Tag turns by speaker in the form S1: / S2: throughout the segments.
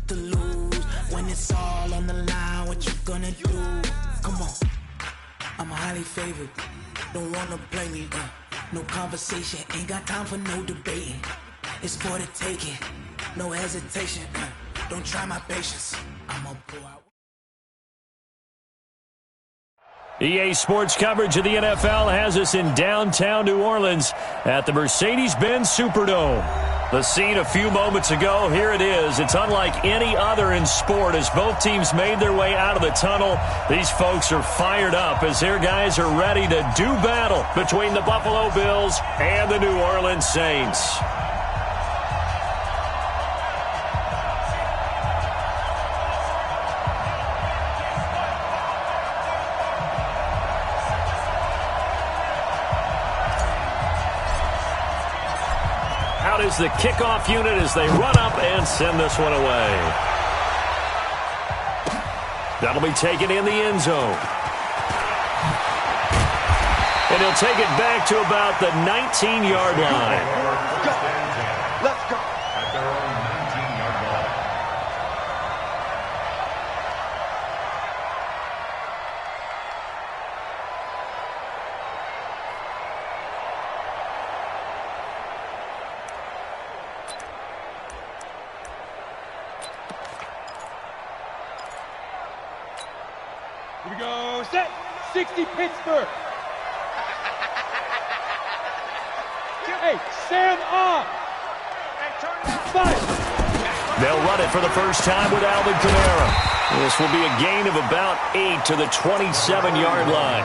S1: to lose. When it's all on the line, what you gonna do? Come on, I'm highly favored. Don't wanna play me, no conversation. Ain't got time for no debating. It's for the taking, no hesitation. Don't try my patience. I'ma pull out.
S2: EA Sports coverage of the NFL has us in downtown New Orleans at the Mercedes-Benz Superdome. The scene a few moments ago, here it is. It's unlike any other in sport as both teams made their way out of the tunnel. These folks are fired up as their guys are ready to do battle between the Buffalo Bills and the New Orleans Saints. Out is the kickoff unit as they run up and send this one away. That'll be taken in the end zone. And he'll take it back to about the 19-yard line.
S3: Let's go.
S4: At their own 19-yard line.
S3: Here we go. Set. 60 Pittsburgh. Hey, Sam off. Five.
S2: They'll run it for the first time with Alvin Kamara. This will be a gain of about 8 to the 27-yard line.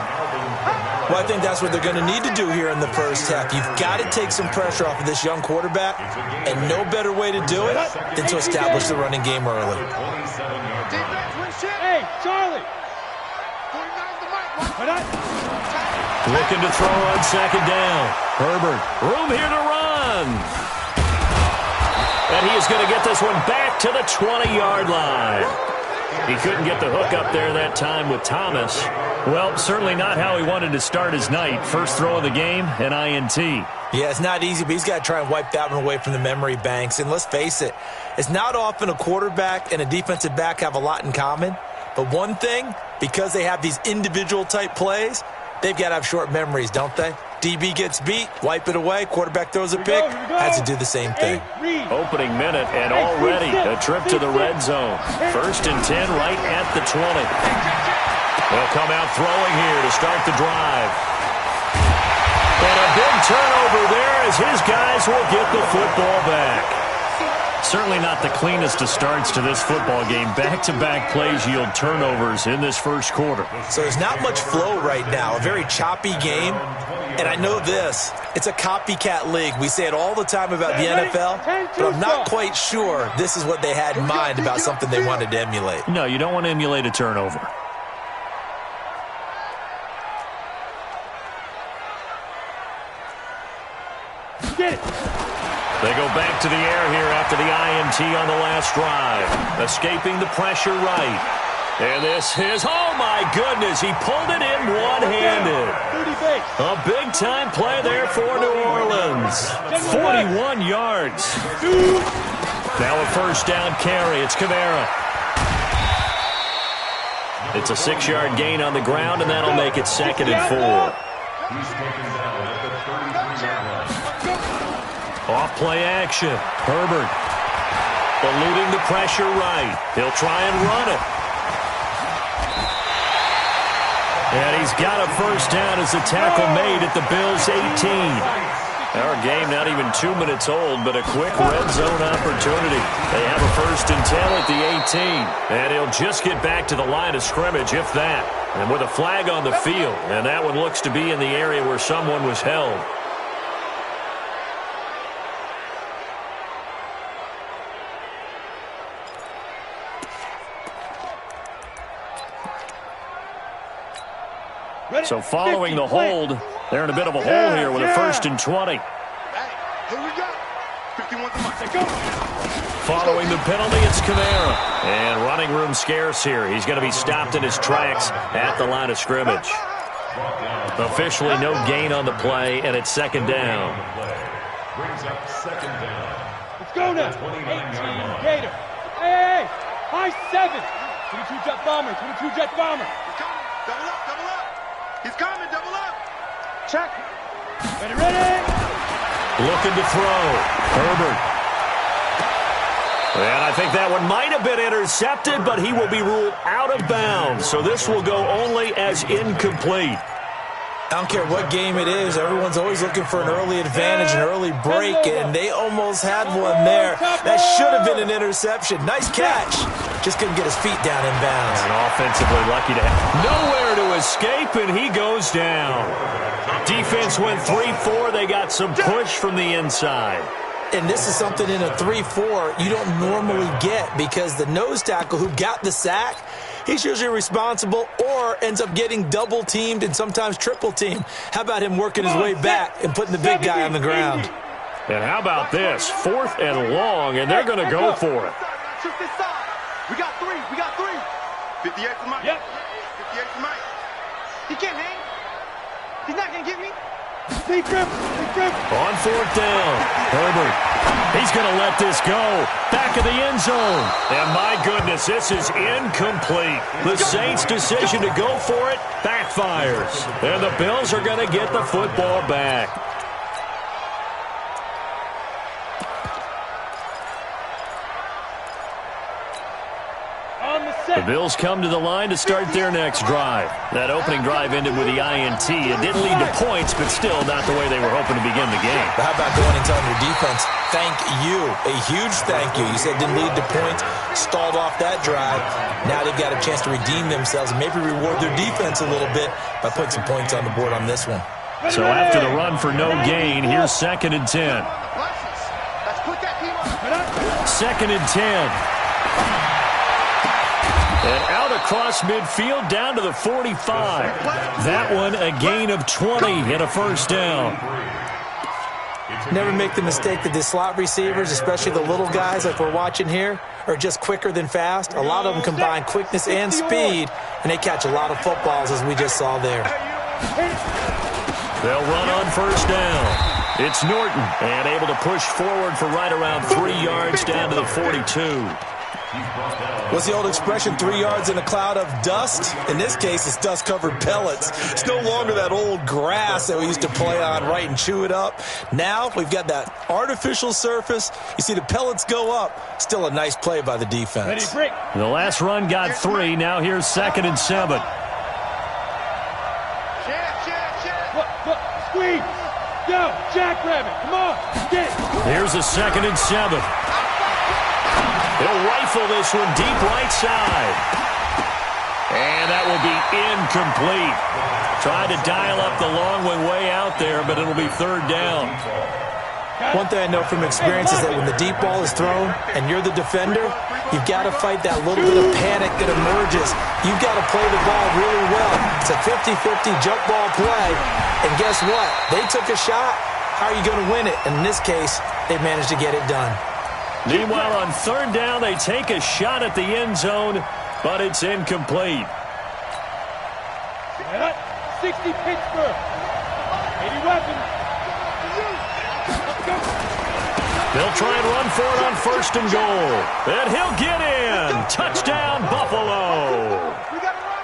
S5: Well, I think that's what they're going to need to do here in the first half. You've got to take some pressure off of this young quarterback, and no better way to do it than to establish the running game early.
S3: Hey, Charlie.
S2: Looking to throw on second down. Herbert, room here to run. And he is going to get this one back to the 20-yard line. He couldn't get the hook up there that time with Thomas. Well, certainly not how he wanted to start his night. First throw of the game, an INT.
S5: Yeah, it's not easy, but he's got to try and wipe that one away from the memory banks. And let's face it, it's not often a quarterback and a defensive back have a lot in common. But one thing, because they have these individual-type plays, they've got to have short memories, don't they? DB gets beat, wipe it away, quarterback throws a pick, has to do the same thing.
S2: Opening minute, and already a trip to the red zone. First and 10 right at the 20. They'll come out throwing here to start the drive. And a big turnover there as his guys will get the football back. Certainly not the cleanest of starts to this football game. Back-to-back plays yield turnovers in this first quarter.
S5: So there's not much flow right now. A very choppy game. And I know this. It's a copycat league. We say it all the time about the NFL, but I'm not quite sure this is what they had in mind about something they wanted to emulate.
S2: No, you don't want to emulate a turnover.
S3: Get it.
S2: They go back to the air here after the INT on the last drive. Escaping the pressure right. And this is, oh my goodness, he pulled it in one-handed. A big-time play there for New Orleans. 41 yards. Now a first down carry. It's Kamara. It's a 6-yard gain on the ground, and that'll make it 2nd and 4.
S4: He's taken down at the 33-yard line.
S2: Off play action. Herbert eluding the pressure right. He'll try and run it. And he's got a first down as the tackle made at the Bills' 18. Our game not even 2 minutes old, but a quick red zone opportunity. They have a first and 10 at the 18. And he'll just get back to the line of scrimmage, if that. And with a flag on the field. And that one looks to be in the area where someone was held. So following the hold, they're in a bit of a hole here with a first and 20.
S3: Here we go. 51 to go.
S2: Following the penalty, it's Kamara. And running room scarce here. He's going to be stopped in his tracks at the line of scrimmage. Officially no gain on the play, and it's 2nd down.
S4: Brings up 2nd down.
S3: Let's go now.
S4: 29-yard line.
S3: Gator. Hey. Nice 7. 22 jet bomber. 22 jet bomber.
S6: He's coming. Double up. Double up. He's coming. Double up.
S3: Check. Ready, ready.
S2: Looking to throw. Herbert. And I think that one might have been intercepted, but he will be ruled out of bounds. So this will go only as incomplete.
S5: I don't care what game it is. Everyone's always looking for an early advantage, an early break, and they almost had one there. That should have been an interception. Nice catch. Just couldn't get his feet down in bounds.
S2: And offensively lucky to have nowhere to escape, and he goes down. Defense went 3-4. They got some push from the inside.
S5: And this is something in a 3-4 you don't normally get because the nose tackle who got the sack, he's usually responsible or ends up getting double-teamed and sometimes triple-teamed. How about him working his way back and putting the big guy on the ground?
S2: And how about this? 4th and long, and they're going to go for it.
S6: Shoot this side. We got 3. We got 3. 58 to Mike.
S3: Yep.
S6: 58 to Mike.
S7: He can't hang. He's not going to get me.
S3: Deep grip. Deep grip.
S2: On 4th down, Herbert. He's going to let this go. Back of the end zone. And my goodness, this is incomplete. The Saints' decision to go for it backfires. And the Bills are going to get the football back. The Bills come to the line to start their next drive. That opening drive ended with the INT. It didn't lead to points, but still not the way they were hoping to begin the game.
S5: But how about going and telling your defense, thank you, a huge thank you. You said didn't lead to points, stalled off that drive. Now they've got a chance to redeem themselves and maybe reward their defense a little bit by putting some points on the board on this one.
S2: So after the run for no gain, here's 2nd and 10. 2nd and 10. And out across midfield down to the 45. That one a gain of 20 and a first down.
S5: Never make the mistake that the slot receivers, especially the little guys like we're watching here, are just quicker than fast. A lot of them combine quickness and speed, and they catch a lot of footballs as we just saw there.
S2: They'll run on first down. It's Norton, and able to push forward for right around 3 yards down to the 42.
S5: What's the old expression, 3 yards in a cloud of dust? In this case, it's dust-covered pellets. It's no longer that old grass that we used to play on, right, and chew it up. Now we've got that artificial surface. You see the pellets go up. Still a nice play by the defense.
S2: The last run got 3. Now here's 2nd and 7.
S3: Look, squeeze. Go, jackrabbit. Come on, get it.
S2: Here's a 2nd and 7. He'll rifle this one deep right side. And that will be incomplete. Tried to dial up the long one way out there, but it'll be 3rd down.
S5: One thing I know from experience is that when the deep ball is thrown and you're the defender, you've got to fight that little bit of panic that emerges. You've got to play the ball really well. It's a 50-50 jump ball play. And guess what? They took a shot. How are you going to win it? And in this case, they managed to get it done.
S2: Meanwhile, on 3rd down, they take a shot at the end zone, but it's incomplete.
S3: 60 Pittsburgh. 80 weapons.
S2: They'll try and run for it on 1st and goal. And he'll get in. Touchdown, Buffalo.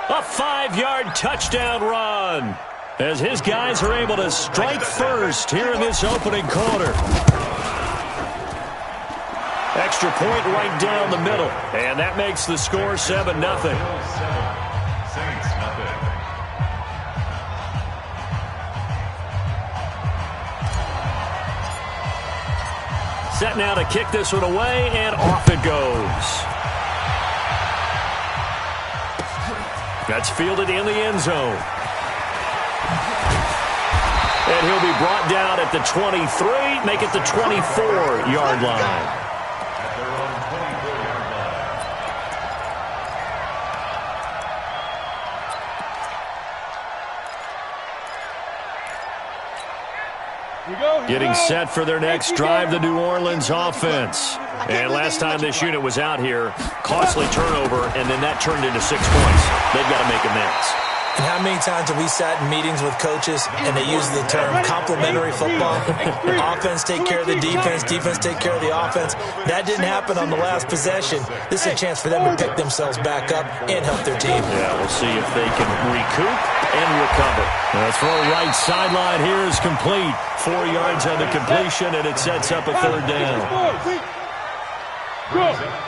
S2: A 5-yard touchdown run as his guys are able to strike first here in this opening quarter. Extra point right down the middle. And that makes the score 7-0.
S4: Saints, nothing.
S2: Set now to kick this one away, and off it goes. That's fielded in the end zone. And he'll be brought down at the 23, make it the 24-yard line. Getting set for their next drive, the New Orleans offense. And last time this unit was out here, costly turnover, and then that turned into 6 points. They've got to make amends.
S5: And how many times have we sat in meetings with coaches and they use the term complementary football? Offense take care of the defense, defense take care of the offense. That didn't happen on the last possession. This is a chance for them to pick themselves back up and help their team.
S2: Yeah, we'll see if they can recoup and recover. The throw right sideline here is complete. 4 yards on the completion, and it sets up a third down.
S3: Go. 5.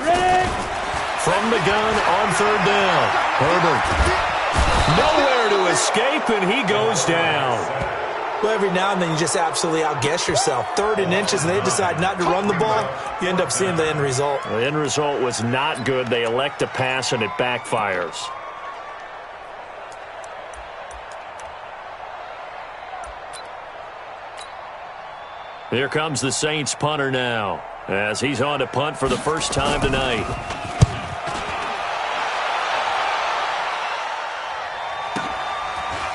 S3: Ready?
S2: From the gun on third down. Herbert. Nowhere to escape, and he goes down.
S5: Well, every now and then you just absolutely outguess yourself. 3rd and inches, and they decide not to run the ball. You end up seeing the end result.
S2: The end result was not good. They elect to pass, and it backfires. Here comes the Saints punter now, as he's on to punt for the first time tonight.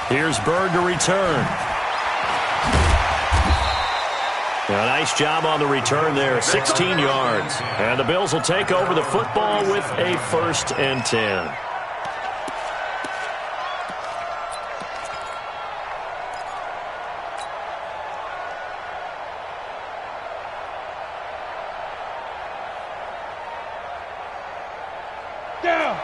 S2: Here's Bird to return. A nice job on the return there, 16 yards. And the Bills will take over the football with a 1st and 10.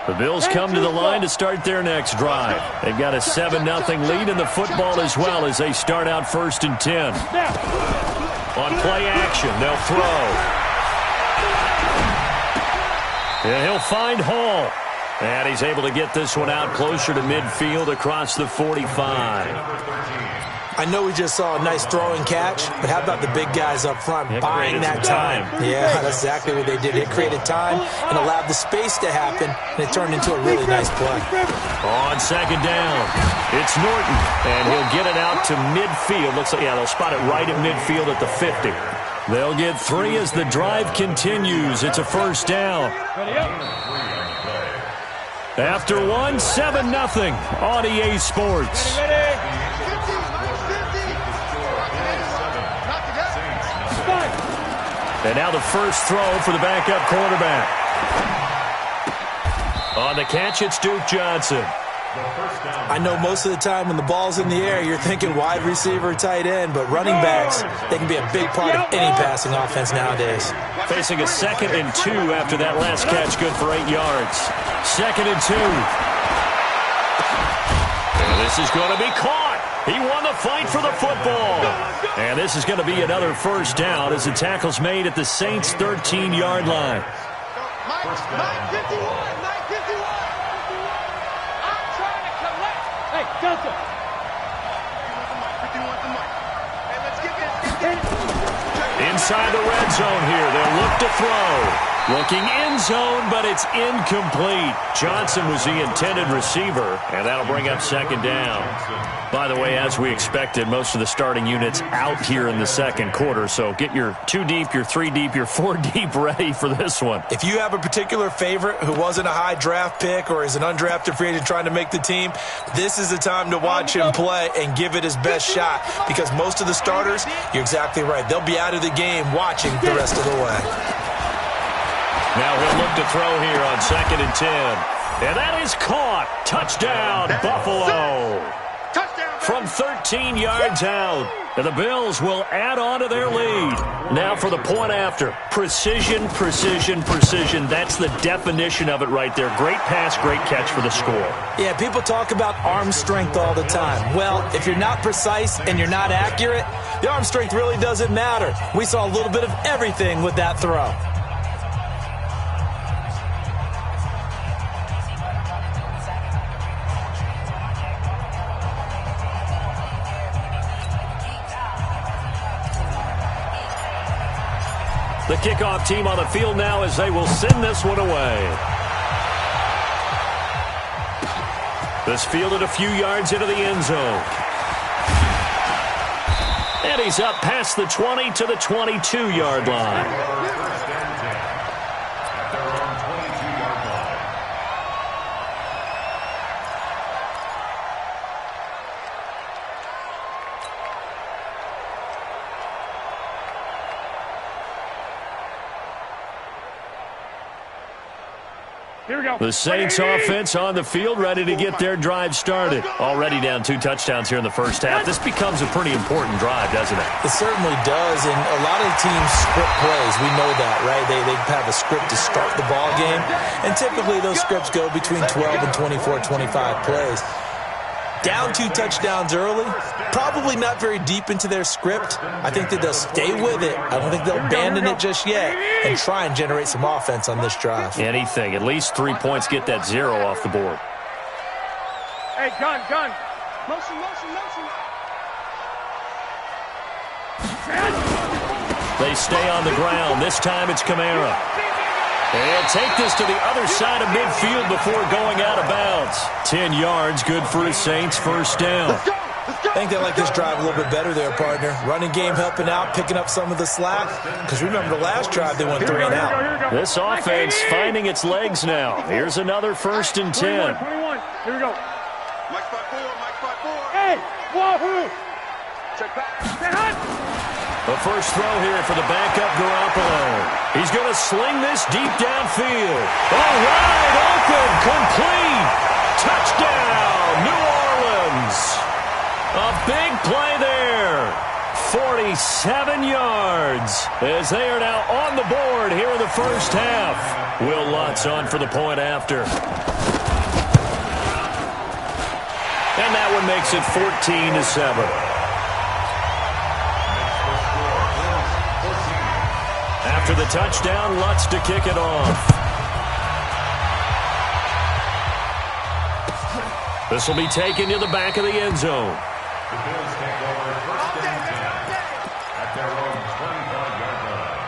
S2: The Bills come to the line to start their next drive. They've got a 7-0 lead in the football as well as they start out 1st and 10. On play action, they'll throw. And he'll find Hall. And he's able to get this one out closer to midfield across the 45.
S5: I know we just saw a nice throwing catch, but how about the big guys up front buying that time? Yeah, that's exactly what they did. It created time and allowed the space to happen, and it turned into a really nice play.
S2: On 2nd down, it's Norton, and he'll get it out to midfield. Looks like, yeah, they'll spot it right at midfield at the 50. They'll get 3 as the drive continues. It's a 1st down. After 1, 7-0 on EA Sports. And now the first throw for the backup quarterback. On the catch, it's Duke Johnson.
S5: I know most of the time when the ball's in the air, you're thinking wide receiver, tight end, but running backs, they can be a big part of any passing offense nowadays.
S2: Facing a 2nd and 2 after that last catch, good for 8 yards. 2nd and 2. And this is going to be caught. He won the fight for the football. And this is going to be another 1st down as the tackle's made at the Saints' 13-yard line.
S7: Mike 51. I'm trying to collect.
S3: Hey, Delta.
S6: 51 to Mike. Hey, let's get this.
S2: Inside the red zone here. They'll look to throw. Looking end zone, but it's incomplete. Johnson was the intended receiver, and that'll bring up 2nd down. By the way, as we expected, most of the starting units out here in the 2nd quarter, so get your 2 deep, your 3 deep, your 4 deep ready for this one.
S5: If you have a particular favorite who wasn't a high draft pick or is an undrafted free agent trying to make the team, this is the time to watch him play and give it his best shot, because most of the starters, you're exactly right, they'll be out of the game watching the rest of the way.
S2: Now he'll look to throw here on 2nd and 10. And that is caught. Touchdown, Buffalo. From 13 yards out. And the Bills will add on to their lead. Now for the point after. Precision, precision, precision. That's the definition of it right there. Great pass, great catch for the score.
S5: Yeah, people talk about arm strength all the time. Well, if you're not precise and you're not accurate, the arm strength really doesn't matter. We saw a little bit of everything with that throw.
S2: The kickoff team on the field now as they will send this one away. This fielded a few yards into the end zone. And he's up past the 20 to the 22-yard line.
S3: Here we go.
S2: The Saints offense on the field, ready to get their drive started. Already down 2 touchdowns here in the first half. This becomes a pretty important drive, doesn't it?
S5: It certainly does, and a lot of the teams script plays. We know that, right? They have a script to start the ball game, and typically those scripts go between 12 and 24, 25 plays. Down 2 touchdowns early, probably not very deep into their script. I think that they'll stay with it. I don't think they'll abandon it just yet and try and generate some offense on this drive.
S2: Anything. At least 3 points, get that 0 off the board.
S3: Hey, gun.
S7: Motion.
S2: They stay on the ground. This time it's Kamara. They'll take this to the other side of midfield before going out of bounds. 10 yards, good for a Saints first down.
S5: I think they like this drive a little bit better there, partner. Running game helping out, picking up some of the slack. Because remember, the last drive they went 3 and out.
S2: This offense finding its legs now. Here's another 1st and 10.
S3: 21. Here we go.
S6: Mike 5-4.
S3: Hey, wahoo!
S6: Check back.
S3: Stay hot.
S2: The first throw here for the backup Garoppolo. He's going to sling this deep downfield. All right, open, complete. Touchdown, New Orleans. A big play there. 47 yards as they are now on the board here in the first half. Will Lutz on for the point after. And that one makes it 14-7. After the touchdown, Lutz to kick it off. This will be taken to the back of the end zone.
S4: The Bills take over 1st and 10 at their own 25-yard line.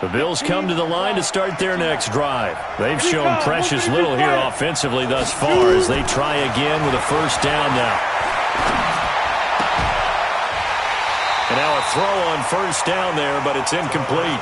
S2: The Bills come to the line to start their next drive. They've shown precious little here offensively thus far as they try again with a first down now. And now a throw on first down there, but it's incomplete.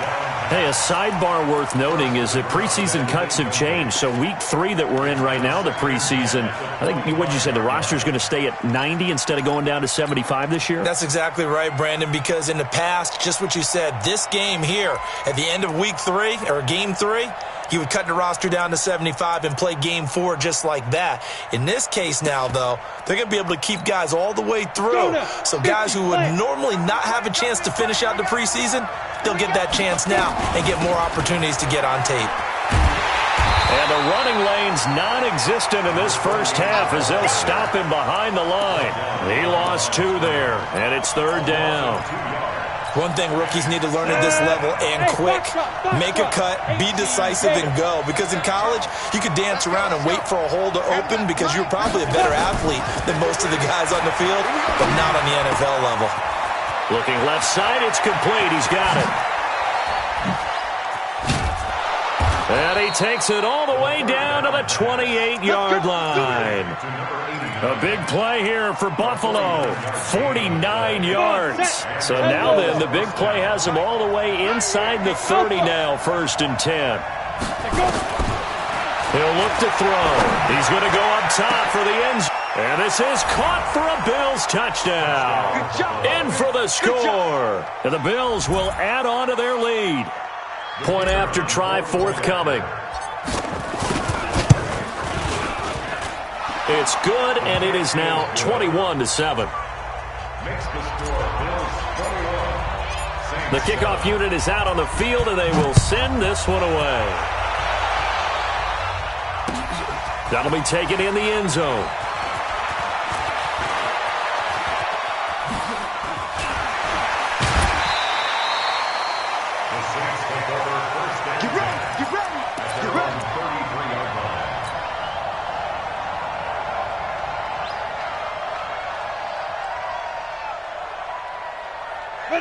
S2: Hey, a sidebar worth noting is that preseason cuts have changed. So week 3 that we're in right now, the preseason, I think, what did you say, the roster's going to stay at 90 instead of going down to 75 this year?
S5: That's exactly right, Brandon, because in the past, just what you said, this game here, at the end of week 3, or game 3, he would cut the roster down to 75 and play game 4 just like that. In this case now, though, they're going to be able to keep guys all the way through. So guys who would normally not have a chance to finish out the preseason, they'll get that chance now and get more opportunities to get on tape.
S2: And the running lane's non-existent in this first half as they'll stop him behind the line. He lost 2 there, and it's 3rd down.
S5: One thing rookies need to learn at this level, and quick, make a cut, be decisive, and go. Because in college, you could dance around and wait for a hole to open because you're probably a better athlete than most of the guys on the field, but not on the NFL level.
S2: Looking left side, it's complete. He's got it. And he takes it all the way down to the 28-yard line. A big play here for Buffalo. 49 yards. So now then, the big play has him all the way inside the 30 now, 1st and 10. He'll look to throw. He's going to go up top for the end zone. And this is caught for a Bills touchdown. In for the score. And the Bills will add on to their lead. Point after try forthcoming. It's good, and it is now 21-7.
S4: Makes the score Bills 21.
S2: The kickoff unit is out on the field, and they will send this one away. That'll be taken in the end zone.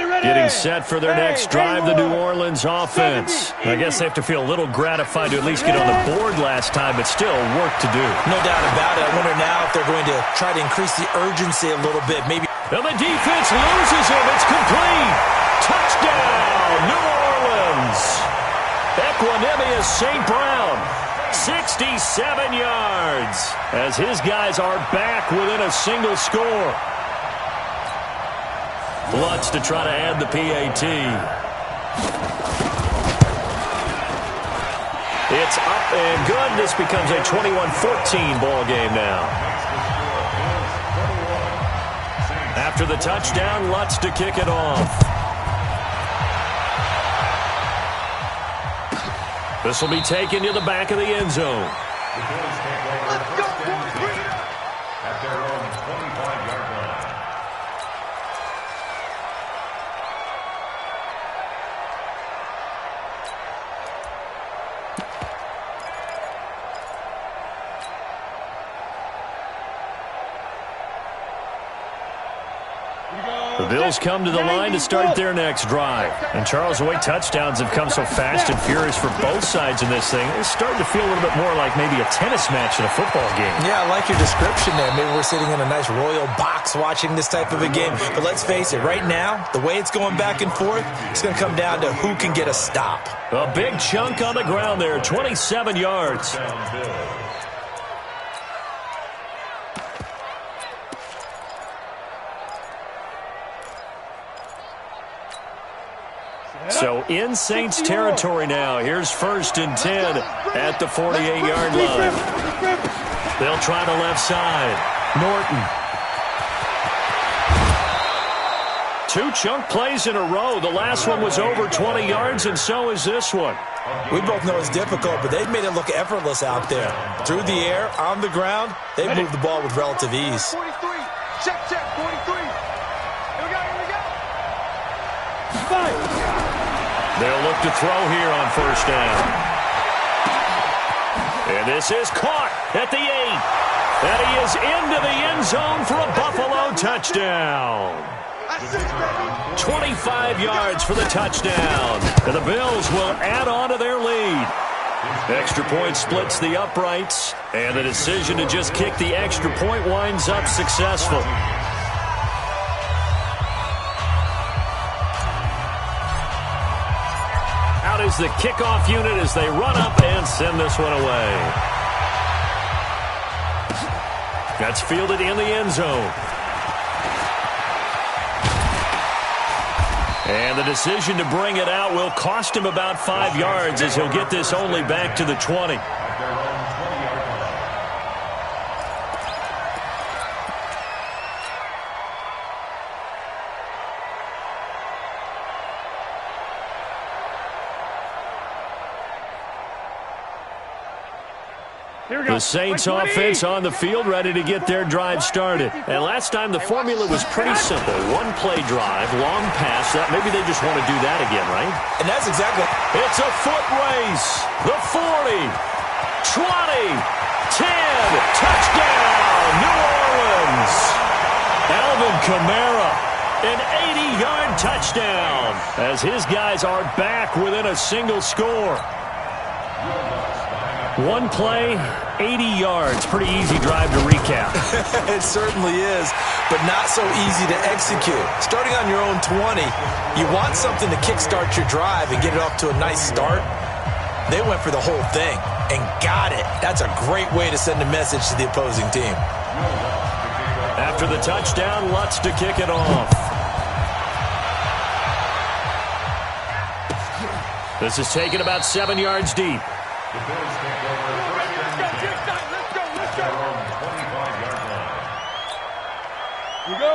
S2: Getting set for their next drive, the New Orleans offense. I guess they have to feel a little gratified to at least get on the board last time, but still work to do.
S5: No doubt about it. I wonder now if they're going to try to increase the urgency a little bit. Maybe.
S2: And the defense loses him. It's complete. Touchdown, New Orleans. Equanimous St. Brown, 67 yards, as his guys are back within a single score. Lutz to try to add the PAT. It's up and good. This becomes a 21-14 ball game now. After the touchdown, Lutz to kick it off. This will be taken to the back of the end zone.
S6: Let's go, boys.
S4: At their own 25-yard line.
S2: The Bills come to the line to start their next drive. And Charles, the way touchdowns have come so fast and furious for both sides in this thing, it's starting to feel a little bit more like maybe a tennis match in a football game.
S5: Yeah, I like your description there. Maybe we're sitting in a nice royal box watching this type of a game. But let's face it, right now, the way it's going back and forth, it's going to come down to who can get a stop.
S2: A big chunk on the ground there, 27 yards. So in Saints territory now. Here's 1st and 10 at the 48-yard line. They'll try the left side. Norton. 2 chunk plays in a row. The last one was over 20 yards, and so is this one.
S5: We both know it's difficult, but they've made it look effortless out there. Through the air, on the ground, they've moved the ball with relative ease.
S7: 43. Check, 43. Here we go. 5.
S2: They'll look to throw here on 1st down. And this is caught at the 8. And he is into the end zone for a Buffalo touchdown. 25 yards for the touchdown. And the Bills will add on to their lead. Extra point splits the uprights. And the decision to just kick the extra point winds up successful. Out is the kickoff unit as they run up and send this one away. That's fielded in the end zone. And the decision to bring it out will cost him about 5 yards as he'll get this only back to the 20. The Saints offense on the field, ready to get their drive started. And last time the formula was pretty simple. 1-play drive, long pass. That maybe they just want to do that again, right?
S5: And that's exactly.
S2: It's a foot race. The 40, 20, 10, touchdown, New Orleans. Alvin Kamara, an 80-yard touchdown as his guys are back within a single score. 1 play, 80 yards. Pretty easy drive to recap.
S5: It certainly is, but not so easy to execute. Starting on your own 20, you want something to kickstart your drive and get it off to a nice start. They went for the whole thing and got it. That's a great way to send a message to the opposing team.
S2: After the touchdown, Lutz to kick it off. This is taken about 7 yards deep.
S4: The Bills take over 1st and 10 at their own 25-yard line.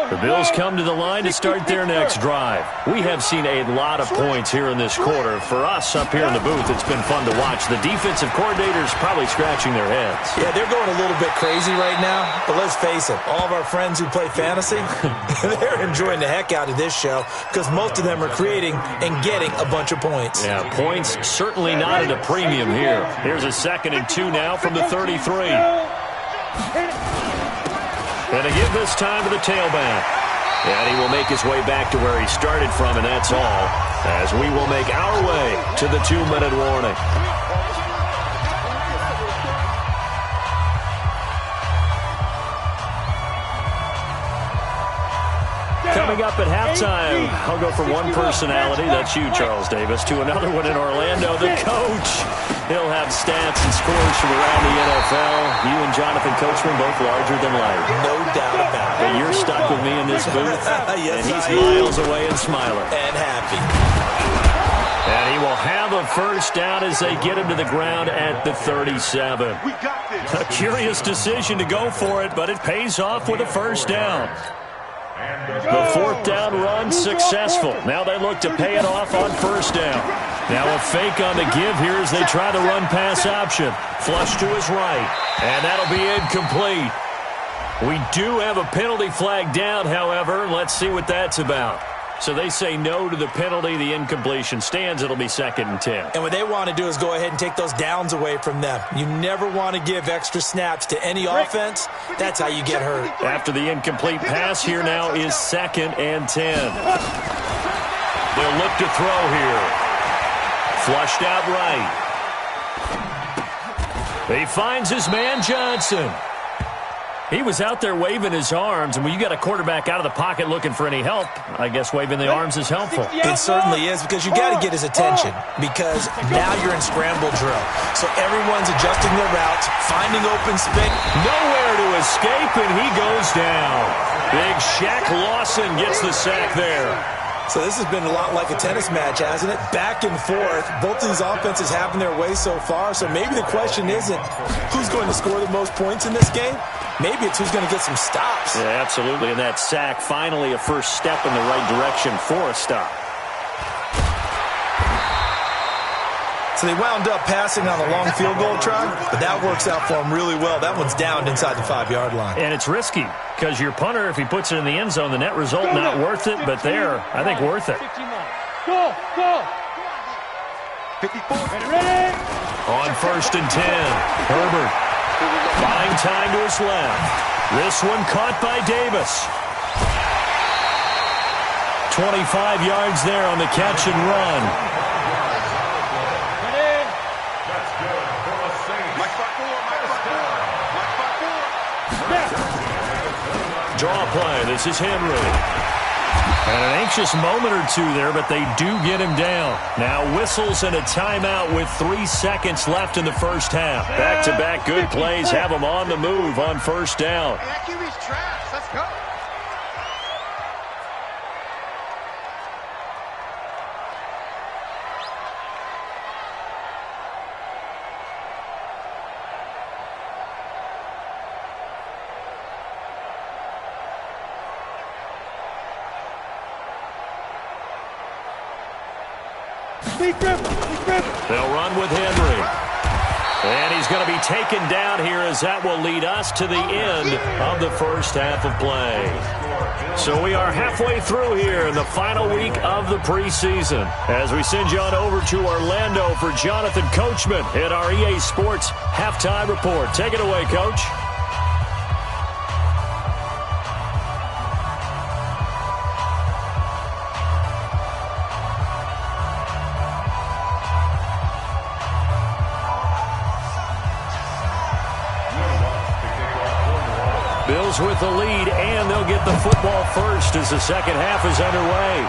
S2: The Bills come to the line to start their next drive. We have seen a lot of points here in this quarter. For us up here in the booth, it's been fun to watch. The defensive coordinators probably scratching their heads.
S5: Yeah, they're going a little bit crazy right now, but let's face it, all of our friends who play fantasy, they're enjoying the heck out of this show because most of them are creating and getting a bunch of points.
S2: Yeah, points certainly not at a premium here. Here's a 2nd and 2 now from the 33. And to give this time to the tailback. And he will make his way back to where he started from, and that's all, as we will make our way to the 2-minute warning. Coming up at halftime, I'll go from one personality, that's you, Charles Davis, to another one in Orlando, the coach. He'll have stats and scores from around the NFL. You and Jonathan Coachman both larger than life.
S5: No doubt about it.
S2: But you're stuck with me in this booth,
S5: yes,
S2: and he's miles away and smiling.
S5: And happy.
S2: And he will have a first down as they get him to the ground at the 37.
S6: We got this.
S2: A curious decision to go for it, but it pays off with a first down. The fourth down run successful. Now they look to pay it off on first down. Now a fake on the give here as they try the run-pass option. Flush to his right, and that'll be incomplete. We do have a penalty flag down, however. Let's see what that's about. So they say no to the penalty. The incompletion stands. It'll be 2nd and 10.
S5: And what they want to do is go ahead and take those downs away from them. You never want to give extra snaps to any offense. That's how you get hurt.
S2: After the incomplete pass, here now is 2nd and 10. They'll look to throw here. Flushed out right. He finds his man Johnson. He was out there waving his arms, and when you got a quarterback out of the pocket looking for any help, I guess waving the arms is helpful.
S5: It certainly is, because you got to get his attention, because now you're in scramble drill. So everyone's adjusting their routes, finding open space.
S2: Nowhere to escape, and he goes down. Big Shaq Lawson gets the sack there.
S5: So this has been a lot like a tennis match, hasn't it? Back and forth. Both of these offenses having their way so far. So maybe the question isn't who's going to score the most points in this game. Maybe it's who's going to get some stops.
S2: Yeah, absolutely. And that sack, finally a first step in the right direction for a stop.
S5: So they wound up passing on a long field goal try, but that works out for them really well. That one's downed inside the 5-yard line.
S2: And it's risky, because your punter, if he puts it in the end zone, the net result not worth it, but there, I think worth it.
S3: Go, go.
S6: 54.
S3: Ready?
S2: On 1st and 10, Herbert buying time to his left. This one caught by Davis. 25 yards there on the catch and run. Draw play. This is Henry. And an anxious moment or two there, but they do get him down. Now whistles and a timeout with 3 seconds left in the first half. Back-to-back good plays have them on the move on first down.
S7: Hey, that QB's trash. Let's go.
S2: They'll run with Henry. And he's going to be taken down here as that will lead us to the end of the first half of play. So we are halfway through here in the final week of the preseason as we send you on over to Orlando for Jonathan Coachman in our EA Sports Halftime Report. Take it away, Coach. Bills with the lead, and they'll get the football first as the second half is underway.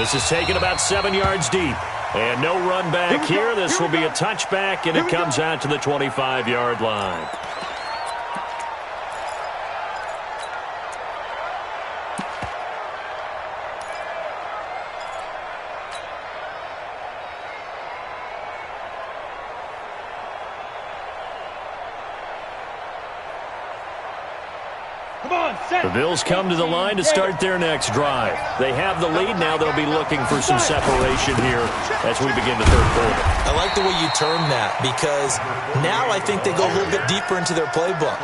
S2: This is taken about 7 yards deep. And no run back here. This will be a touchback, and it comes out to the 25-yard line. The Bills come to the line to start their next drive. They have the lead. Now they'll be looking for some separation here as we begin the third quarter.
S5: I like the way you term that, because now I think they go a little bit deeper into their playbook.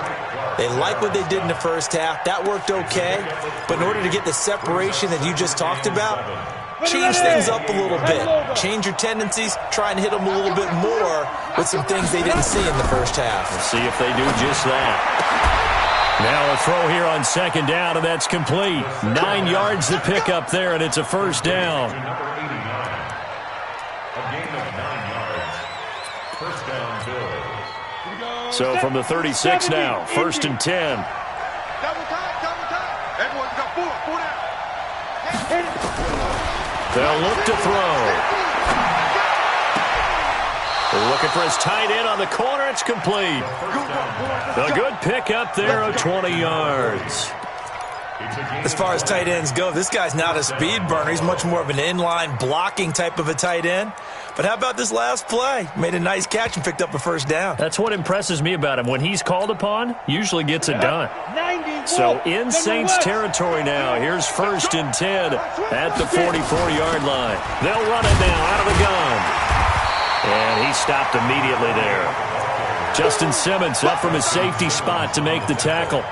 S5: They like what they did in the first half. That worked okay. But in order to get the separation that you just talked about, change things up a little bit. Change your tendencies. Try and hit them a little bit more with some things they didn't see in the first half.
S2: Let's see if they do just that. Now a throw here on second down, and that's complete. 9 yards to pick up there, and it's a first down.
S4: Number 89. A gain of 9 yards. First down, Bills.
S2: So from the 36 now, first and 10.
S6: Double time, double time. Everyone got four down.
S2: They'll look to throw. Looking for his tight end on the corner. It's complete. A good pickup there of 20 yards.
S5: As far as tight ends go, this guy's not a speed burner. He's much more of an inline blocking type of a tight end. But how about this last play? Made a nice catch and picked up a first down.
S2: That's what impresses me about him. When he's called upon, usually gets it done. So in Saints territory now. Here's first and 10 at the 44-yard line. They'll run it now out of the gun. And he stopped immediately there. Justin Simmons up from his safety spot to make the tackle.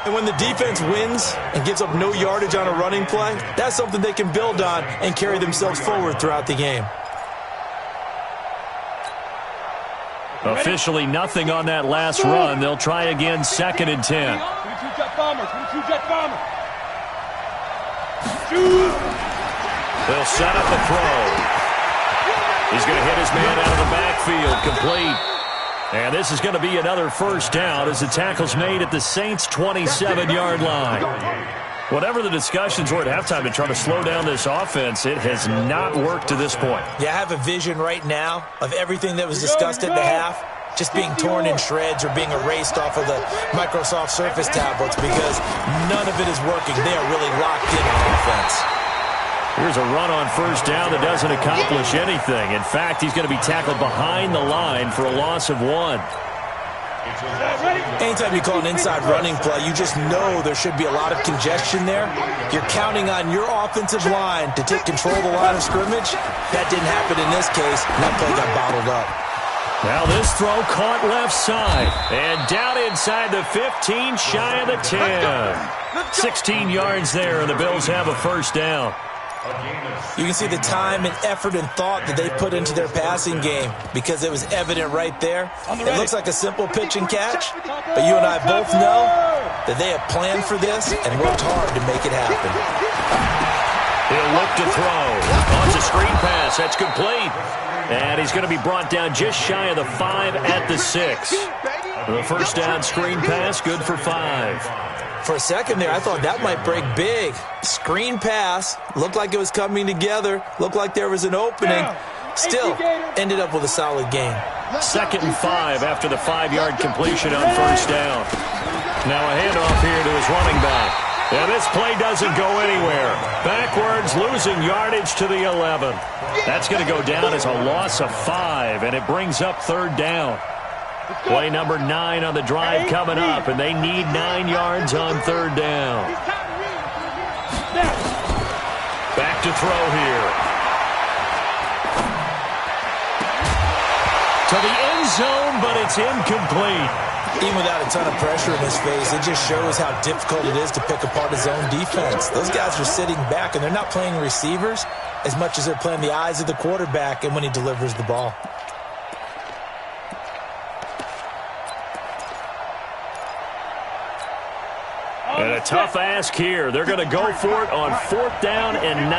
S5: And when the defense wins and gives up no yardage on a running play, that's something they can build on and carry themselves forward throughout the game.
S2: Officially nothing on that last run. They'll try again second and 10.
S3: 22 jet bomber, 22 jet bomber.
S2: They'll set up a throw. He's going to hit his man out of the backfield, complete. And this is going to be another first down as the tackle's made at the Saints' 27-yard line. Whatever the discussions were at halftime to try to slow down this offense, it has not worked to this point.
S5: Yeah, I have a vision right now of everything that was discussed at the half just being torn in shreds or being erased off of the Microsoft Surface tablets because none of it is working. They are really locked in on offense.
S2: Here's a run on first down that doesn't accomplish anything. In fact, he's going to be tackled behind the line for a loss of 1.
S5: Anytime you call an inside running play, you just know there should be a lot of congestion there. You're counting on your offensive line to take control of the line of scrimmage. That didn't happen in this case, and that play got bottled up.
S2: Now this throw caught left side. And down inside the 15, shy of the 10. 16 yards there, and the Bills have a first down.
S5: You can see the time and effort and thought that they put into their passing game because it was evident right there. It looks like a simple pitch and catch, but you and I both know that they have planned for this and worked hard to make it happen.
S2: He'll look to throw. Launch a screen pass. That's complete. And he's going to be brought down just shy of the 5 at the 6. The first down screen pass, good for 5.
S5: For a second there, I thought that might break big. Screen pass, looked like it was coming together, looked like there was an opening. Still, ended up with a solid game.
S2: Second and 5 after the 5-yard completion on first down. Now a handoff here to his running back. And this play doesn't go anywhere. Backwards, losing yardage to the 11. That's going to go down as a loss of 5, and it brings up third down. Play number 9 on the drive coming up, and they need 9 yards on third down. Back to throw here. To the end zone, but it's incomplete.
S5: Even without a ton of pressure in his face, it just shows how difficult it is to pick apart his own defense. Those guys are sitting back, and they're not playing receivers as much as they're playing the eyes of the quarterback and when he delivers the ball.
S2: And a tough ask here. They're going to go for it on fourth down and 9.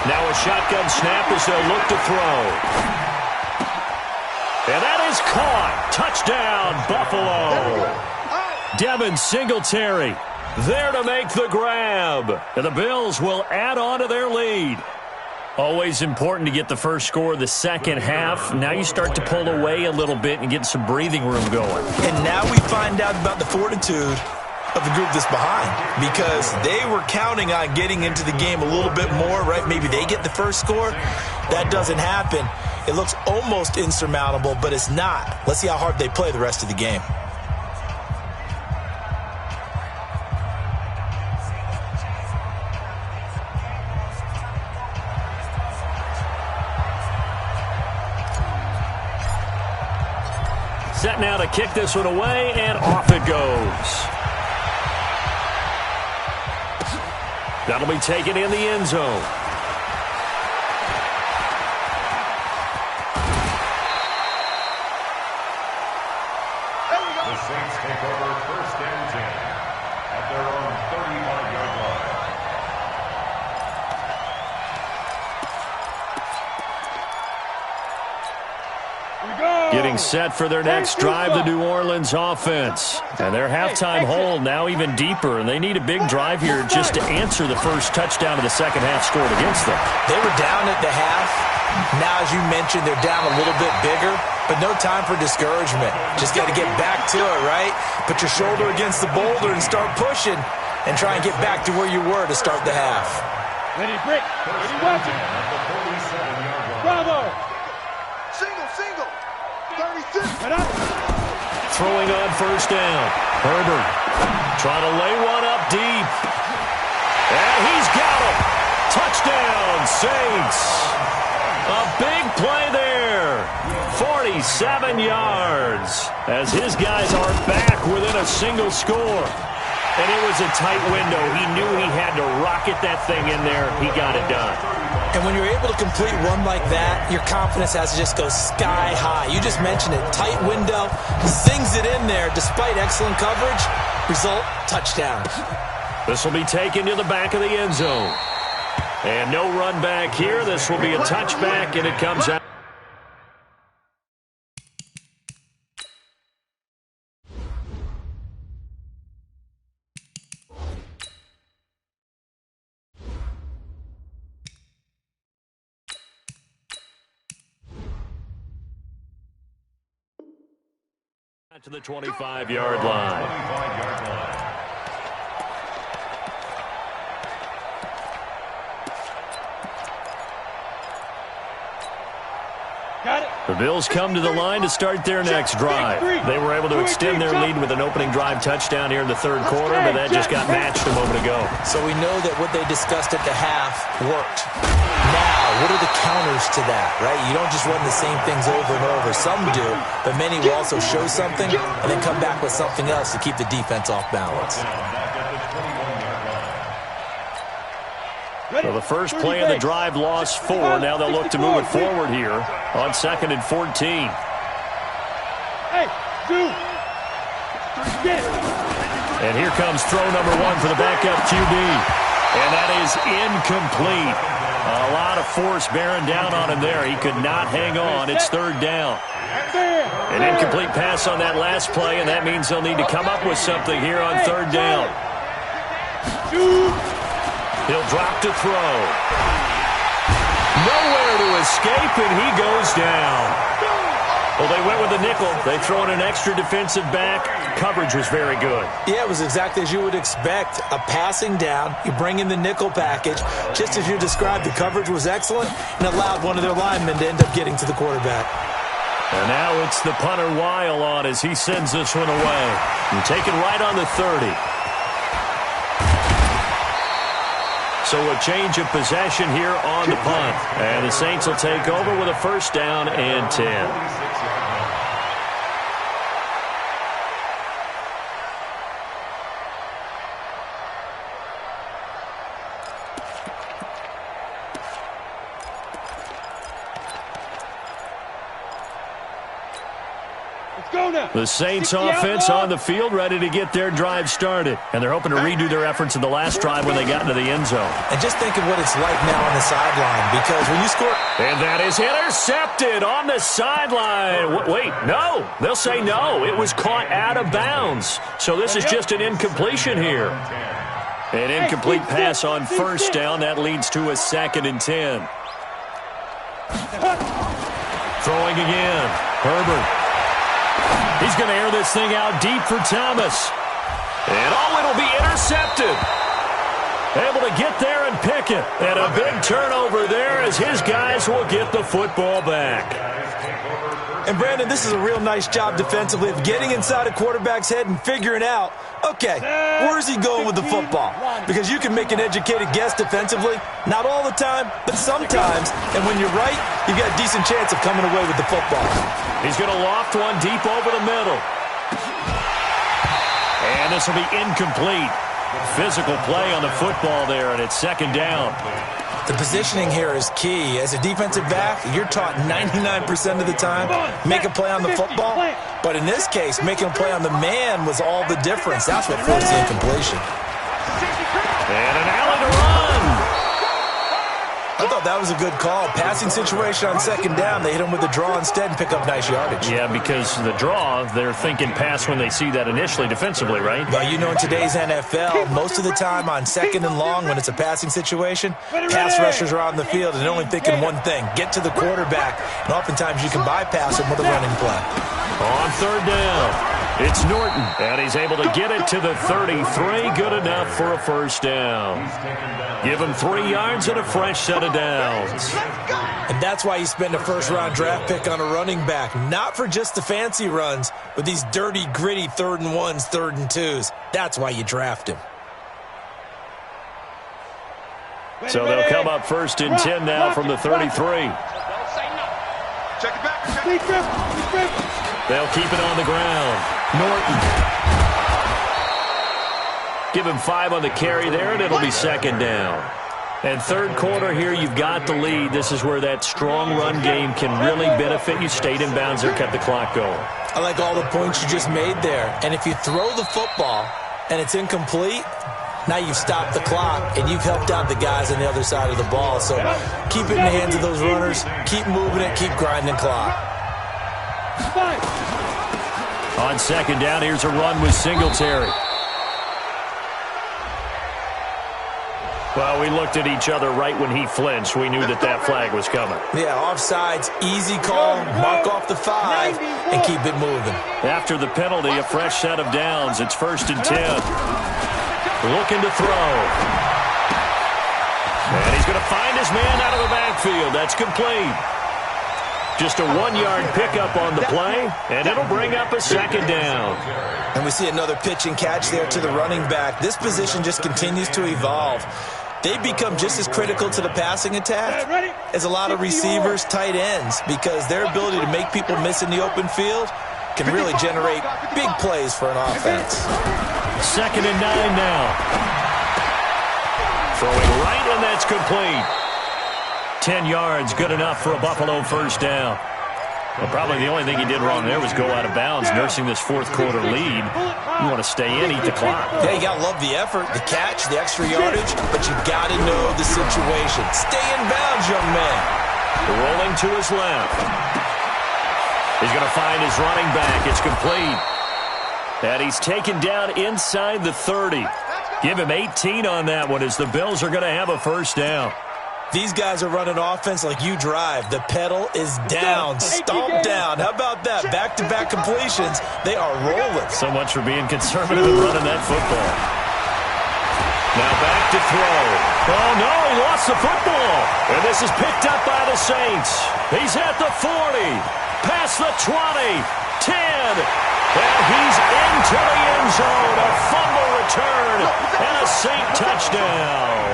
S2: Now a shotgun snap as they'll look to throw. And that is caught. Touchdown, Buffalo. Devin Singletary there to make the grab. And the Bills will add on to their lead. Always important to get the first score of the second half. Now you start to pull away a little bit and get some breathing room going.
S5: And now we find out about the fortitude of the group that's behind because they were counting on getting into the game a little bit more, right? Maybe they get the first score. That doesn't happen. It looks almost insurmountable, but it's not. Let's see how hard they play the rest of the game.
S2: Set now to kick this one away, and off it goes. That'll be taken in the end zone. Getting set for their next drive, the New Orleans offense. And their halftime hole now even deeper, and they need a big drive here just to answer the first touchdown of the second half scored against them.
S5: They were down at the half. Now, as you mentioned, they're down a little bit bigger, but no time for discouragement. Just got to get back to it, right? Put your shoulder against the boulder and start pushing and try and get back to where you were to start the half.
S3: Ready, break. Ready, watch it. Bravo.
S6: Single. 36.
S2: Throwing on first down. Herbert trying to lay one up deep. And he's got him. Touchdown, Saints. A big play there. 47 yards as his guys are back within a single score. And it was a tight window. He knew he had to rocket that thing in there. He got it done.
S5: And when you're able to complete one like that, your confidence has to just go sky high. You just mentioned it. Tight window. Sings it in there despite excellent coverage. Result, touchdown.
S2: This will be taken to the back of the end zone. And no run back here. This will be a touchback, and it comes out. To the 25-yard line.
S3: Got it.
S2: The Bills come to the line to start their next drive. They were able to extend their lead with an opening drive touchdown here in the third quarter, but that just got matched a moment ago.
S5: So we know that what they discussed at the half worked. Now, what are the counters to that, right? You don't just run the same things over and over. Some do, but many will also show something and then come back with something else to keep the defense off balance.
S2: So the first play of the drive lost 4. Now they'll look to move it forward here on 2nd and 14.
S3: Hey, dude. Get it.
S2: And here comes throw number 1 for the backup QB. And that is incomplete. A lot of force bearing down on him there. He could not hang on. It's 3rd down. An incomplete pass on that last play, and that means they'll need to come up with something here on 3rd down. He'll drop to throw. Nowhere to escape, and he goes down. Well, they went with the nickel. They throw in an extra defensive back. Coverage was very good.
S5: Yeah, it was exactly as you would expect. A passing down. You bring in the nickel package. Just as you described, the coverage was excellent and allowed one of their linemen to end up getting to the quarterback.
S2: And now it's the punter Weil on as he sends this one away. And taken right on the 30. So a change of possession here on the punt. And the Saints will take over with a 1st down and 10. The Saints offense on the field, ready to get their drive started. And they're hoping to redo their efforts in the last drive when they got into the end zone.
S5: And just think of what it's like now on the sideline, because when you score...
S2: And that is intercepted on the sideline. Wait, no. They'll say no. It was caught out of bounds. So this is just an incompletion here. An incomplete pass on 1st down. That leads to a 2nd and 10. Throwing again. Herbert. He's going to air this thing out deep for Thomas. And it'll be intercepted. Able to get there and pick it. And a big turnover there as his guys will get the football back.
S5: And, Brandon, this is a real nice job defensively of getting inside a quarterback's head and figuring out, okay, where's he going with the football? Because you can make an educated guess defensively. Not all the time, but sometimes. And when you're right, you've got a decent chance of coming away with the football.
S2: He's going to loft one deep over the middle. And this will be incomplete. Physical play on the football there, and it's 2nd down.
S5: The positioning here is key. As a defensive back, you're taught 99% of the time, make a play on the football. But in this case, making a play on the man was all the difference. That's what forced the incompletion.
S2: And an alley to run.
S5: I thought that was a good call. Passing situation on second down. They hit him with a draw instead and pick up nice yardage.
S2: Yeah, because the draw, they're thinking pass when they see that initially defensively, right?
S5: Well, you know, in today's NFL, most of the time on second and long when it's a passing situation, pass rushers are on the field and they're only thinking one thing, get to the quarterback. And oftentimes you can bypass him with a running play.
S2: On third down, it's Norton, and he's able to get it to the 33. Good enough for a first down. Give him 3 yards and a fresh set of downs.
S5: And that's why you spend a first-round draft pick on a running back. Not for just the fancy runs, but these dirty, gritty 3rd and 1s, 3rd and 2s. That's why you draft him.
S2: So they'll come up first and 10 now from the 33.
S6: Check it back.
S2: They'll keep it on the ground. Norton. Give him 5 on the carry there, and it'll be second down. And third quarter here, you've got the lead. This is where that strong run game can really benefit you. Stayed in bounds there, kept the clock going.
S5: I like all the points you just made there. And if you throw the football and it's incomplete, now you've stopped the clock and you've helped out the guys on the other side of the ball. So keep it in the hands of those runners. Keep moving it. Keep grinding clock.
S2: On second down, here's a run with Singletary. Well, we looked at each other right when he flinched. We knew that that flag was coming.
S5: Yeah, offsides, easy call, mark off the 5, and keep it moving.
S2: After the penalty, a fresh set of downs. It's first and 10. Looking to throw. And he's going to find his man out of the backfield. That's complete. Just a 1-yard pickup on the play, and it'll bring up a second down.
S5: And we see another pitch and catch there to the running back. This position just continues to evolve. They become just as critical to the passing attack as a lot of receivers, tight ends, because their ability to make people miss in the open field can really generate big plays for an offense.
S2: Second and 9 now. Throwing right, and that's complete. 10 yards, good enough for a Buffalo first down. Well, probably the only thing he did wrong there was go out of bounds, nursing this fourth quarter lead. You want to stay in, eat the clock.
S5: Yeah, you got to love the effort, the catch, the extra yardage, but you got to know the situation. Stay in bounds, young man.
S2: Rolling to his left. He's going to find his running back. It's complete. And he's taken down inside the 30. Give him 18 on that one as the Bills are going to have a first down.
S5: These guys are running offense like you drive. The pedal is down, stomp down. How about that? Back-to-back completions. They are rolling.
S2: So much for being conservative and running that football. Now back to throw. Oh, no, he lost the football. And this is picked up by the Saints. He's at the 40, past the 20, 10. And he's into the end zone. A fumble return and a Saint touchdown.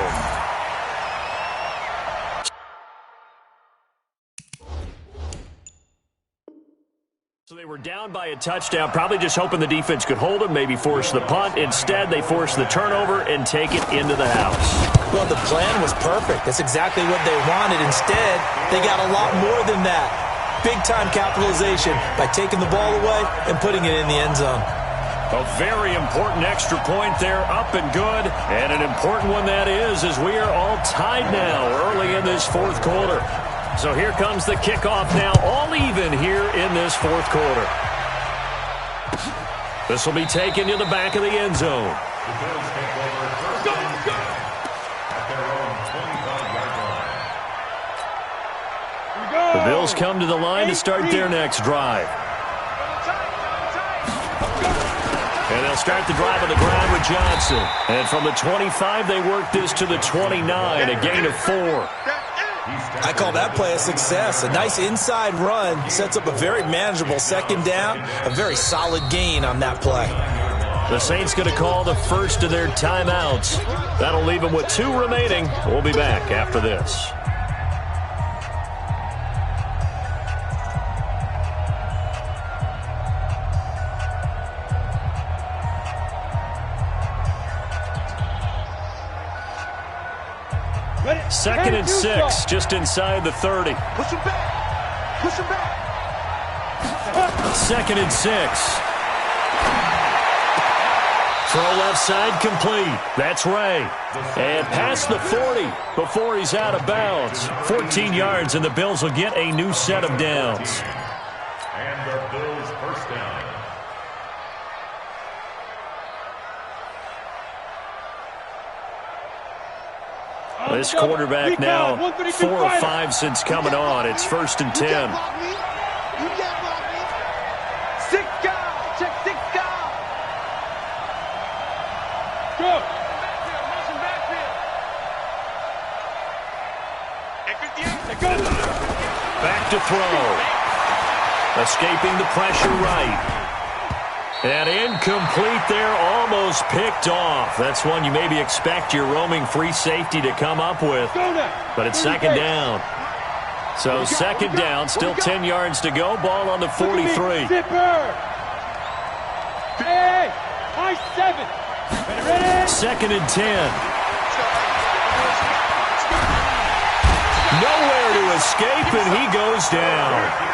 S2: So they were down by a touchdown, probably just hoping the defense could hold them, maybe force the punt. Instead, they forced the turnover and take it into the house.
S5: Well, the plan was perfect. That's exactly what they wanted. Instead, they got a lot more than that. Big-time capitalization by taking the ball away and putting it in the end zone.
S2: A very important extra point there, up and good. And an important one that is, as we are all tied now early in this fourth quarter. So here comes the kickoff now, all even here in this fourth quarter. This will be taken to the back of the end zone.
S4: The Bills take over first and 10 at their own 25-yard line.
S2: The Bills come to the line to start their next drive. And they'll start the drive on the ground with Johnson. And from the 25, they work this to the 29, a gain of 4.
S5: I call that play a success. A nice inside run sets up a very manageable second down, a very solid gain on that play.
S2: The Saints going to call the first of their timeouts. That'll leave them with 2 remaining. We'll be back after this. Second and 6, just inside the 30.
S6: Push him back. Push him back.
S2: Second and 6. Throw left side complete. That's Ray. And past the 40 before he's out of bounds. 14 yards, and the Bills will get a new set of downs.
S4: And the Bills first down.
S2: This quarterback now 4 or 5 since coming on. It's 1st and 10.
S7: You can't block me. 6 guys. Check 6 guys.
S3: Go.
S2: Back to throw. Escaping the pressure right. And incomplete there, almost picked off. That's one you maybe expect your roaming free safety to come up with. But it's 2nd down. So 2nd down, still 10 yards to go. Ball on the 43.
S3: Hey, high 7. Ready?
S2: 2nd and 10. Nowhere to escape, and he goes down.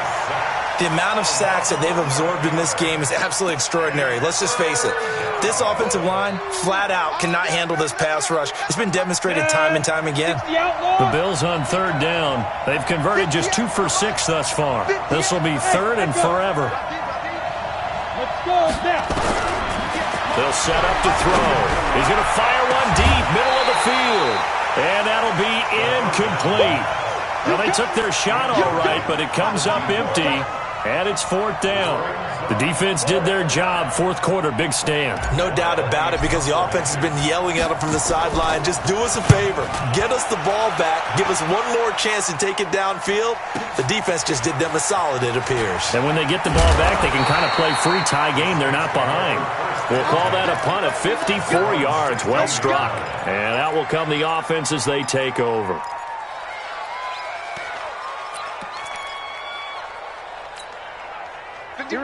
S5: The amount of sacks that they've absorbed in this game is absolutely extraordinary. Let's just face it. This offensive line, flat out, cannot handle this pass rush. It's been demonstrated time and time again.
S2: The Bills on 3rd down. They've converted just 2 for 6 thus far. This will be 3rd and forever.
S3: Let's go now.
S2: They'll set up to throw. He's going to fire one deep, middle of the field. And that'll be incomplete. Well, they took their shot all right, but it comes up empty. And it's 4th down. The defense did their job. 4th quarter, big stand.
S5: No doubt about it, because the offense has been yelling at them from the sideline. Just do us a favor. Get us the ball back. Give us one more chance to take it downfield. The defense just did them a solid, it appears.
S2: And when they get the ball back, they can kind of play free tie game. They're not behind. We'll call that a punt of 54 yards. Well struck. And out will come the offense as they take over.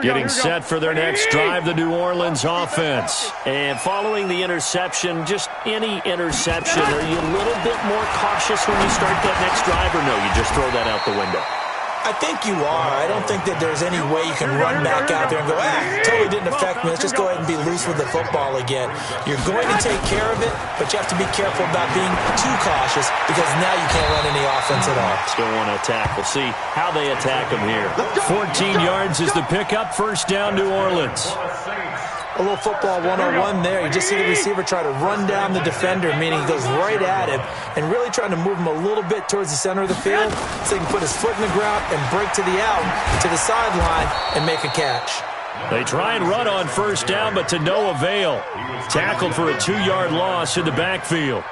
S2: Getting set for their next drive, the New Orleans offense. And following the interception, just any interception, are you a little bit more cautious when you start that next drive, or no, you just throw that out the window?
S5: I think you are. I don't think that there's any way you can run back out there and go, totally didn't affect me. Let's just go ahead and be loose with the football again. You're going to take care of it, but you have to be careful about being too cautious, because now you can't run any offense at all.
S2: Still want to attack. We'll see how they attack them here. 14 yards is the pickup. 1st down, New Orleans.
S5: A little football 101 there. You just see the receiver try to run down the defender, meaning he goes right at him, and really trying to move him a little bit towards the center of the field so he can put his foot in the ground and break to the out, to the sideline, and make a catch.
S2: They try and run on 1st down, but to no avail. Tackled for a 2-yard loss in the backfield.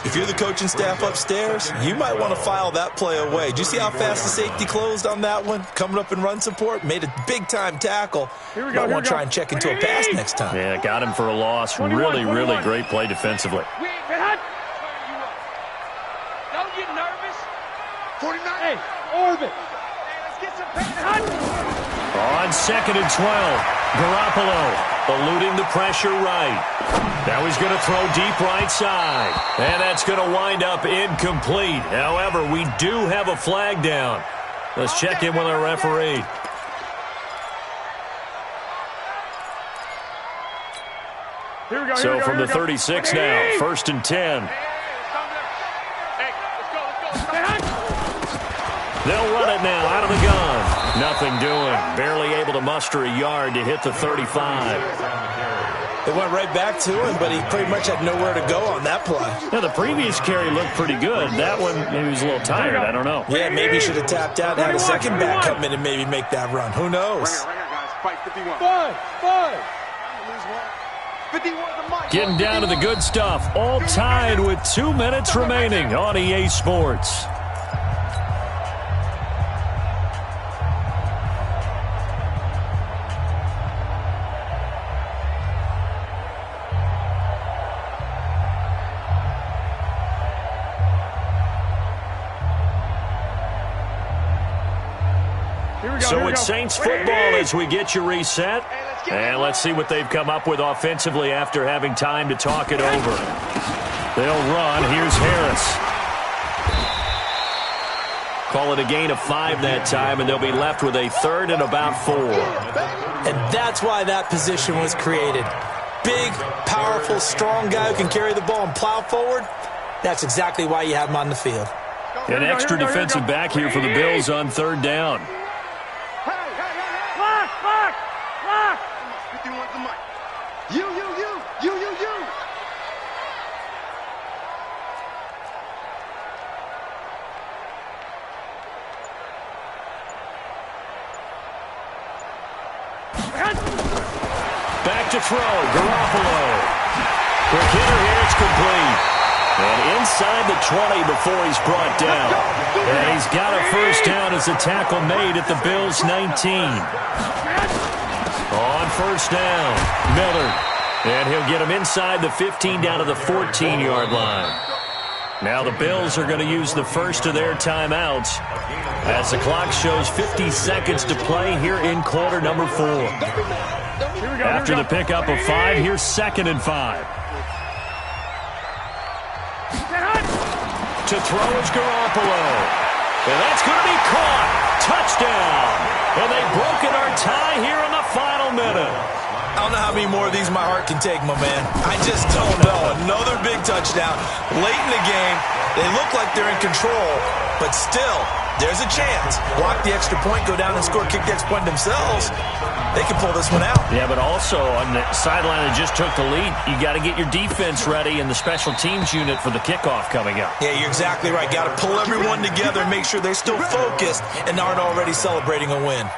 S5: If you're the coaching staff upstairs, you might want to file that play away. Do you see how fast the safety closed on that one? Coming up in run support, made a big-time tackle. Might want to try and check into a pass next time.
S2: Yeah, got him for a loss. Really, really great play defensively.
S7: Don't get nervous. 49.
S3: Hey, Orbit.
S7: Let's get some pain.
S2: On 2nd and 12, Garoppolo eluding the pressure right. Now he's going to throw deep right side. And that's going to wind up incomplete. However, we do have a flag down. Let's check in with our referee. So from the 36 now, 1st and 10. They'll run it now out of the gun. Nothing doing. Barely able to muster a yard to hit the 35.
S5: They went right back to him, but he pretty much had nowhere to go on that play.
S2: Now, the previous carry looked pretty good. That one, maybe he was a little tired. I don't know.
S5: Yeah, maybe he should have tapped out and had a second back come in and maybe make that run. Who knows?
S2: Getting down to the good stuff. All tied with 2 minutes remaining on EA Sports. So it's Saints football as we get you reset. And let's see what they've come up with offensively after having time to talk it over. They'll run. Here's Harris. Call it a gain of 5 that time, and they'll be left with a 3rd and about 4.
S5: And that's why that position was created. big, powerful, strong guy who can carry the ball and plow forward, that's exactly why you have him on the field.
S2: An extra defensive back here for the Bills on third down.
S7: Lock!
S6: 51's the mic. You.
S2: Back to throw, Garoppolo. Quick hitter here, it's complete. And inside the 20 before he's brought down. And he's got a first down as the tackle made at the Bills' 19. On first down, Miller. And he'll get him inside the 15 down to the 14-yard line. Now the Bills are going to use the first of their timeouts as the clock shows 50 seconds to play here in quarter number 4. After the pickup of 5, here's 2nd and 5. To throw is Garoppolo. And that's going to be caught. Touchdown. And they've broken our tie here in the final minute.
S5: I don't know how many more of these my heart can take, my man. I just don't know. Another big touchdown. Late in the game, they look like they're in control, but still, there's a chance. Block the extra point, go down and score, kick the extra point themselves. They can pull this one out.
S2: Yeah, but also on the sideline that just took the lead, you got to get your defense ready and the special teams unit for the kickoff coming up.
S5: Yeah, you're exactly right. Got to pull everyone together and make sure they're still focused and aren't already celebrating a win.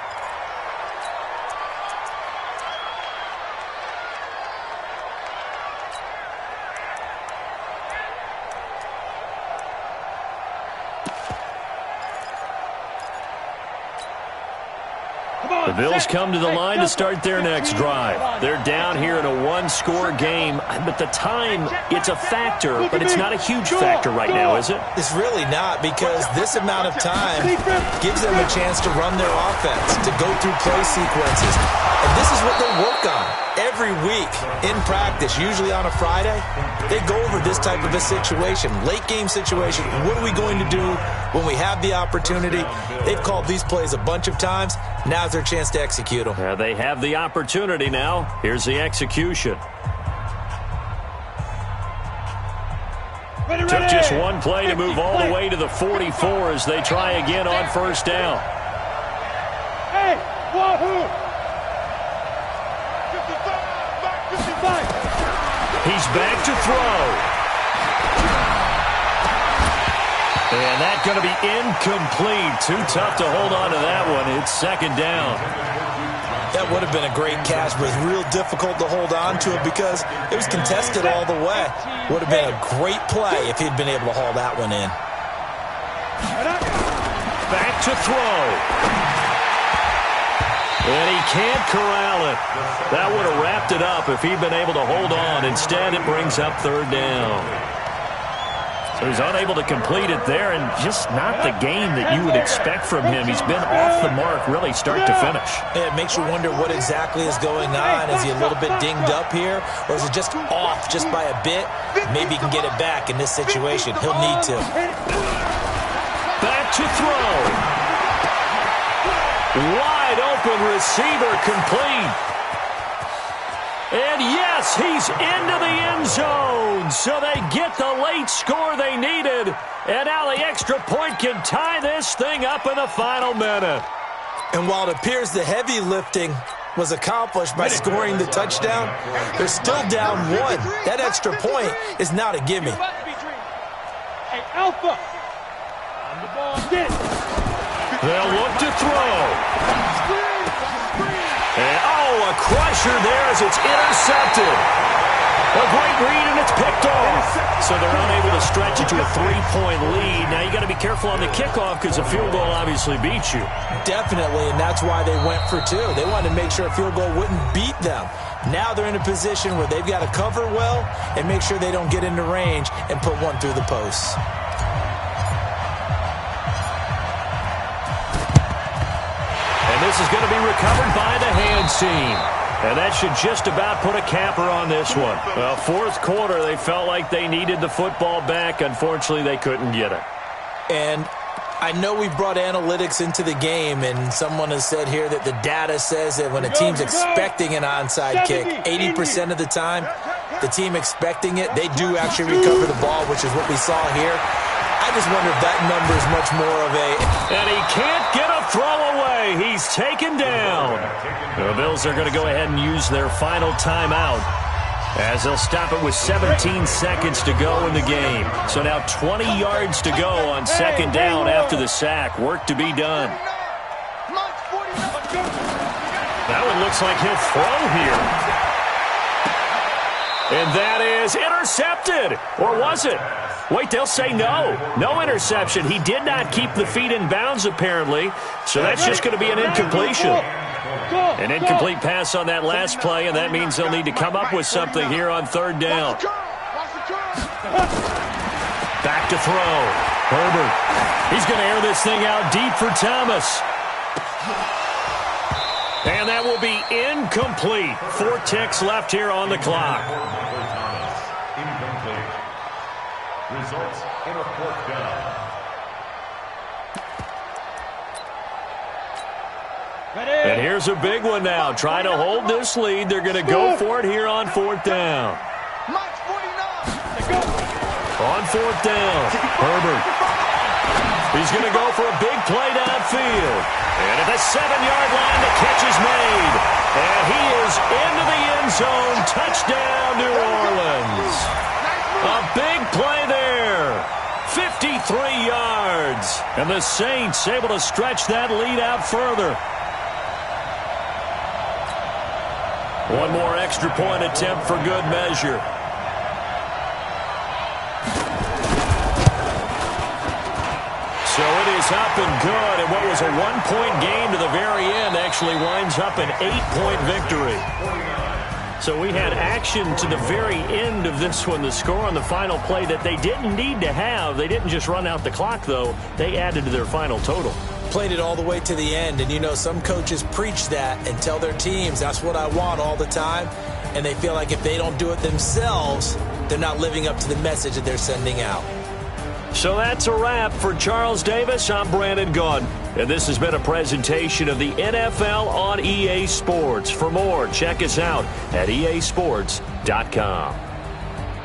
S2: The Bills come to the line to start their next drive. They're down here in a one-score game, but the time, it's a factor, but it's not a huge factor right now, is it?
S5: It's really not, because this amount of time gives them a chance to run their offense, to go through play sequences. And this is what they work on every week in practice, usually on a Friday. They go over this type of a situation, late-game situation. What are we going to do when we have the opportunity? They've called these plays a bunch of times. Now's their chance to execute them.
S2: They have the opportunity now. Here's the execution. Took just one play to move all the way to the 44 as they try again on first down.
S3: Hey, wahoo! 55.
S2: He's back to throw. And that's going to be incomplete. Too tough to hold on to that one. It's second down.
S5: That would have been a great catch, but it's real difficult to hold on to it because it was contested all the way. Would have been a great play if he'd been able to haul that one in.
S2: Back to throw. And he can't corral it. That would have wrapped it up if he'd been able to hold on. Instead, it brings up third down. So he's unable to complete it there, and just not the game that you would expect from him. He's been off the mark really start to finish.
S5: Yeah, it makes you wonder what exactly is going on. Is he a little bit dinged up here, or is it just off just by a bit? Maybe he can get it back in this situation. He'll need to.
S2: Back to throw. Wide open receiver complete. And yes, he's into the end zone. So they get the late score they needed. And now the extra point can tie this thing up in the final minute.
S5: And while it appears the heavy lifting was accomplished by scoring the touchdown, they're still down one. That extra point is not a gimme.
S3: Hey, Alpha. On the ball. Get it.
S2: They'll look to throw. And, a crusher there as it's intercepted. A great read, and it's picked off. So they're unable to stretch it to a 3-point lead. Now you got to be careful on the kickoff because a field goal obviously beats you.
S5: Definitely, and that's why they went for two. They wanted to make sure a field goal wouldn't beat them. Now they're in a position where they've got to cover well and make sure they don't get into range and put one through the posts.
S2: This is going to be recovered by the hands team. And that should just about put a capper on this one. Well, fourth quarter, they felt like they needed the football back. Unfortunately, they couldn't get it.
S5: And I know we've brought analytics into the game, and someone has said here that the data says that when a team's expecting an onside kick, 80% of the time, the team expecting it, they do actually recover the ball, which is what we saw here. I just wonder if that number is much more of a...
S2: And he can't get a throw away. He's taken down. The Bills are going to go ahead and use their final timeout, as they'll stop it with 17 seconds to go in the game. So now 20 yards to go on second down after the sack. Work to be done. That one looks like he'll throw here. And that is intercepted. Or was it? Wait, they'll say no. No interception. He did not keep the feet in bounds, apparently. So that's just going to be an incompletion. An incomplete pass on that last play, and that means they'll need to come up with something here on third down. Back to throw. Herbert. He's going to air this thing out deep for Thomas. And that will be incomplete. 4 ticks left here on the clock.
S4: Incomplete. Results in a 4th down.
S2: And here's a big one now. Trying to hold this lead. They're going to go for it here on 4th down. On 4th down, Herbert. He's going to go for a big play downfield. And at the 7-yard line, the catch is made. And he is into the end zone. Touchdown, New Orleans. A big play there. 53 yards. And the Saints able to stretch that lead out further. One more extra point attempt for good measure. So it is up and good, and what was a 1-point game to the very end actually winds up an 8-point victory. So we had action to the very end of this one, the score on the final play that they didn't need to have. They didn't just run out the clock, though. They added to their final total.
S5: Played it all the way to the end, and you know some coaches preach that and tell their teams that's what I want all the time, and they feel like if they don't do it themselves, they're not living up to the message that they're sending out.
S2: So that's a wrap for Charles Davis. I'm Brandon Gaudin, and this has been a presentation of the NFL on EA Sports. For more, check us out at easports.com.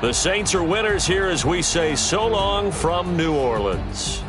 S2: The Saints are winners here as we say so long from New Orleans.